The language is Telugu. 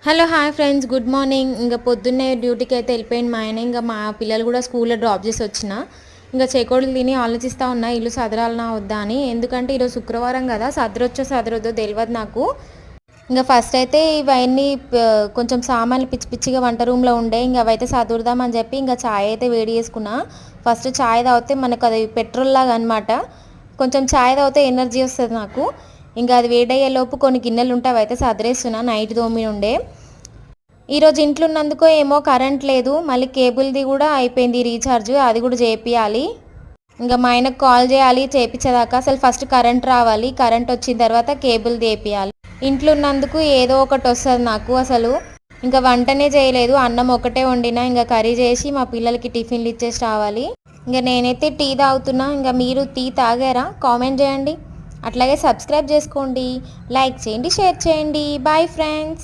Hello hi friends, good morning. ఇంకా పొద్దున్నే డ్యూటీకి అయితే వెళ్ళిపోయింది మా ఆయన. ఇంకా మా పిల్లలు కూడా స్కూల్లో డ్రాప్ చేసి వచ్చిన. ఇంకా చేకోడలు తిని ఆలోచిస్తూ ఉన్నా ఇల్లు సదరాలనా వద్దా అని. ఎందుకంటే ఈరోజు శుక్రవారం కదా, సదరొద్దో తెలియదు నాకు. ఇంకా ఫస్ట్ అయితే ఇవన్నీ కొంచెం సామాన్లు పిచ్చి పిచ్చిగా వంట రూమ్లో ఉండే, ఇంకా అవైతే సదురుదామని చెప్పి ఇంకా ఛాయ్ అయితే వేడి చేసుకున్నా. ఫస్ట్ ఛాయ్ తాగితే మనకు అది పెట్రోల్ లాగా అనమాట. కొంచెం ఛాయ్ తాగితే ఎనర్జీ వస్తుంది నాకు. ఇంకా అది వేడయ్యేలోపు కొన్ని గిన్నెలు ఉంటే అవైతే సదిరేస్తున్నా, నైట్ దోమి ఉండే. ఈరోజు ఇంట్లో ఉన్నందుకో ఏమో కరెంట్ లేదు, మళ్ళీ కేబుల్ది కూడా అయిపోయింది రీఛార్జ్, అది కూడా చేపియాలి. ఇంకా మా ఆయనకు కాల్ చేయాలి చేపించేదాకా. అసలు ఫస్ట్ కరెంట్ రావాలి, కరెంట్ వచ్చిన తర్వాత కేబుల్ చేపియాలి. ఇంట్లో ఉన్నందుకు ఏదో ఒకటి వస్తుంది నాకు. అసలు ఇంకా వంటనే చేయలేదు, అన్నం ఒకటే వండినా. ఇంకా కర్రీ చేసి మా పిల్లలకి టిఫిన్లు ఇచ్చేసి రావాలి. ఇంకా నేనైతే టీ తాగుతున్నా. ఇంకా మీరు టీ తాగారా? కామెంట్ చేయండి. అట్లాగే సబ్స్క్రైబ్ చేసుకోండి, లైక్ చేయండి, షేర్ చేయండి. Bye friends.